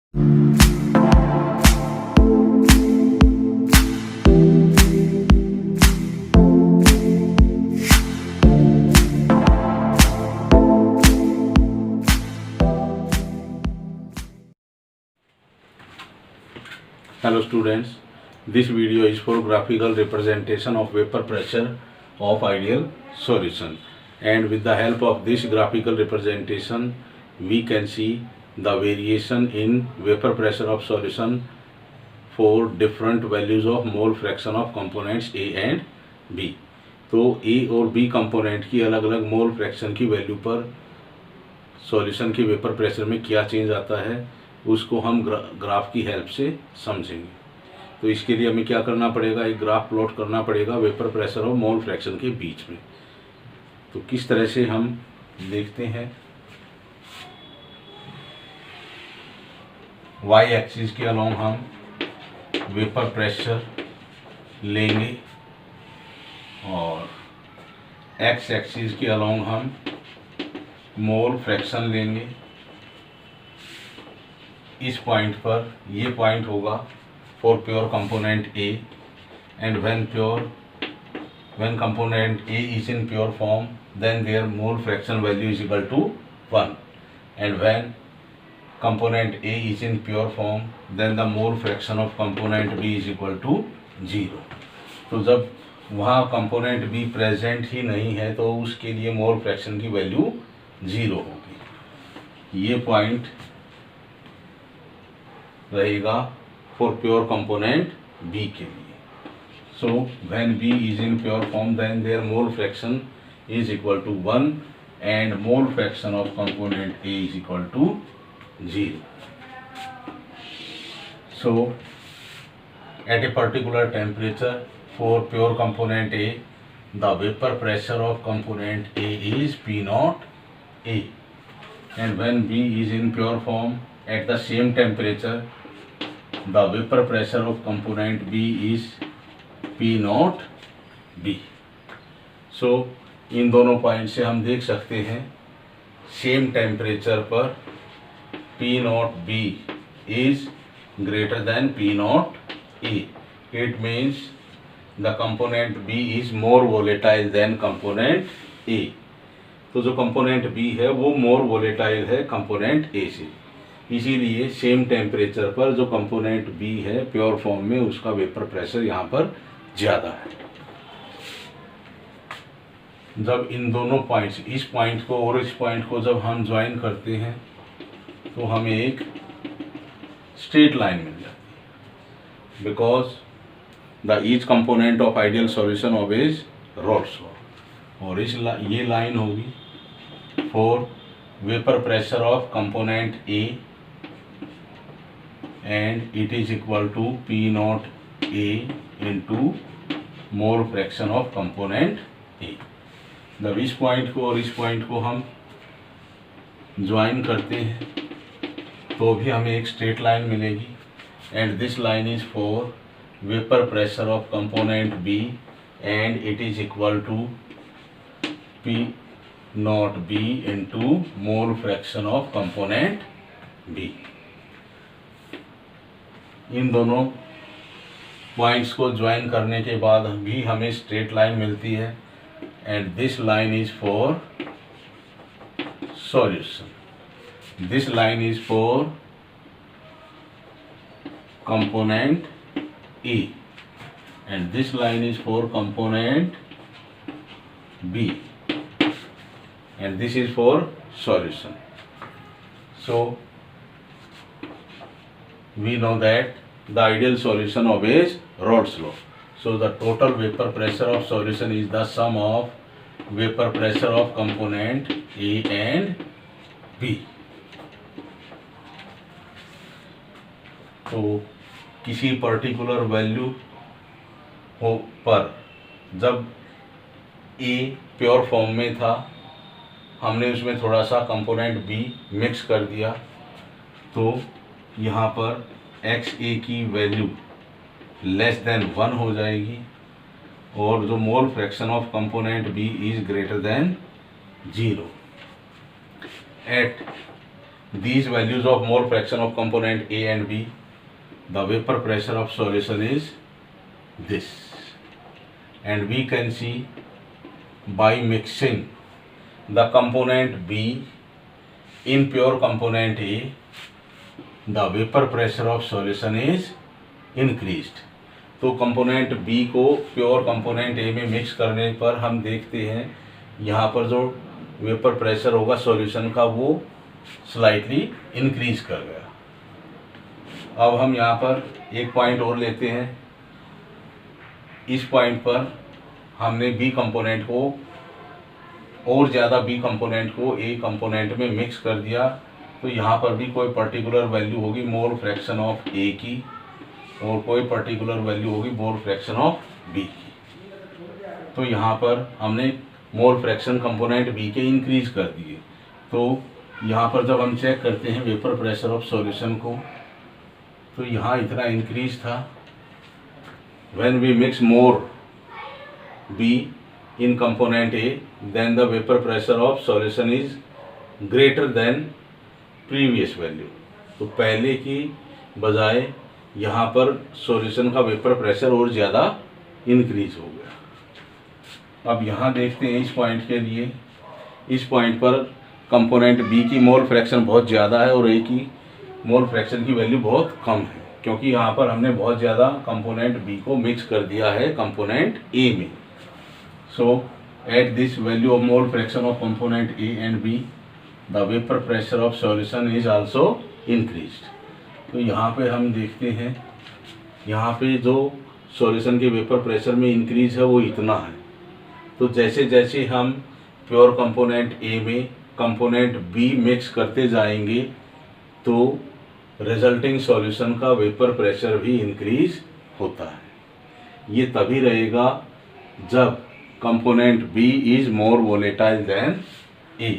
Hello students, this video is for graphical representation of vapor pressure of ideal solution, and with the help of this graphical representation we can see the variation in vapor pressure of solution for different values of mole fraction of components A and B। तो A और B component की अलग अलग mole fraction की value पर solution के vapour pressure में क्या चेंज आता है उसको हम ग्राफ की हेल्प से समझेंगे। तो इसके लिए हमें क्या करना पड़ेगा, एक ग्राफ प्लॉट करना पड़ेगा वेपर प्रेशर और मोल फ्रैक्शन के बीच में। तो किस तरह से हम देखते हैं, y एक्सिस के अलोंग हम वेपर प्रेशर लेंगे और x एक्सिस के अलोंग हम मोल फ्रैक्शन लेंगे। इस पॉइंट पर ये पॉइंट होगा for pure component A, and when component A is in pure form then there mole fraction value is equal to 1, and when component A is in pure form then the mole fraction of component B is equal to 0। तो जब वहाँ component B present ही नहीं है तो उसके लिए mole fraction की value 0 होगी। ये पॉइंट रहेगा फॉर प्योर कंपोनेंट B के लिए। So when B is in pure form then there mole fraction is equal to 1 and mole fraction of component A is equal to 0। So at a particular temperature for pure component A the vapor pressure of component A is P0 A, and when B is in pure form at the same temperature the vapor pressure of component B is P0 B। So इन दोनों point से हम देख सकते हैं same temperature पर P0 B is greater than P0 A। It means the component B is more volatile than component A। तो जो component B है वो मोर वोलेटाइल है कंपोनेंट A से, इसीलिए सेम टेम्परेचर पर जो कंपोनेंट B है प्योर फॉर्म में उसका वेपर प्रेशर यहाँ पर ज़्यादा है। जब इन दोनों पॉइंट्स, इस पॉइंट को और इस पॉइंट को जब हम ज्वाइन करते हैं तो हमें एक स्ट्रेट लाइन मिल जाती है, because the each component of ideal solution always rolls. और ये लाइन होगी for vapour pressure of component A and it is equal to P0 A into mole fraction of component A। जब इस point को और इस पॉइंट को हम ज्वाइन करते हैं तो भी हमें एक स्ट्रेट लाइन मिलेगी, and this line is for vapour pressure of component B and it is equal to P0 B into mole fraction of component B। इन दोनों पॉइंट्स को ज्वाइन करने के बाद भी हमें स्ट्रेट लाइन मिलती है, and this line is for solution. This line is for component A and this line is for component B and this is for solution। So we know that the ideal solution obeys Rolle's law। So the total vapor pressure of solution is the sum of vapor pressure of component A and B। तो किसी particular value हो पर जब A pure form में था हमने उसमें थोड़ा सा कंपोनेंट B मिक्स कर दिया, तो यहाँ पर XA की वैल्यू लेस देन 1 हो जाएगी और जो mole fraction of component B is greater than 0। At these values of mole fraction of component A and B, the vapor pressure of solution is this. And we can see by mixing the component B in pure component A, the vapor pressure of solution is increased. तो component B को pure component A में mix करने पर हम देखते हैं यहाँ पर जो वेपर प्रेशर होगा सॉल्यूशन का वो स्लाइटली इंक्रीज कर गया। अब हम यहाँ पर एक पॉइंट और लेते हैं। इस पॉइंट पर हमने बी कंपोनेंट को और ज़्यादा बी कंपोनेंट को ए कंपोनेंट में मिक्स कर दिया, तो यहाँ पर भी कोई पर्टिकुलर वैल्यू होगी मोल फ्रैक्शन ऑफ ए की और कोई पर्टिकुलर वैल्यू होगी मोल फ्रैक्शन ऑफ बी की। तो यहाँ पर हमने मोल फ्रैक्शन कंपोनेंट बी के इंक्रीज कर दिए। तो यहाँ पर जब हम चेक करते हैं वेपर प्रेशर ऑफ सॉल्यूशन को, तो यहाँ इतना इंक्रीज था। When we mix more B in component A then the vapour pressure of solution is greater than previous value. तो पहले की बजाय यहाँ पर सॉल्यूशन का वेपर प्रेशर और ज़्यादा इंक्रीज हो गया। अब यहाँ देखते हैं इस पॉइंट के लिए, इस पॉइंट पर कंपोनेंट बी की मोल फ्रैक्शन बहुत ज़्यादा है और ए की मोल फ्रैक्शन की वैल्यू बहुत कम है, क्योंकि यहाँ पर हमने बहुत ज़्यादा कंपोनेंट बी को मिक्स कर दिया है कंपोनेंट ए में। So at this value of mole fraction of component A and B the vapour pressure of solution is also increased. तो यहाँ पे हम देखते हैं यहाँ पे जो सॉल्यूशन के वेपर प्रेशर में इंक्रीज है वो इतना है। तो जैसे जैसे हम प्योर कंपोनेंट ए में कंपोनेंट बी मिक्स करते जाएंगे तो रिजल्टिंग सॉल्यूशन का वेपर प्रेशर भी इंक्रीज होता है। ये तभी रहेगा जब component B is more volatile than A.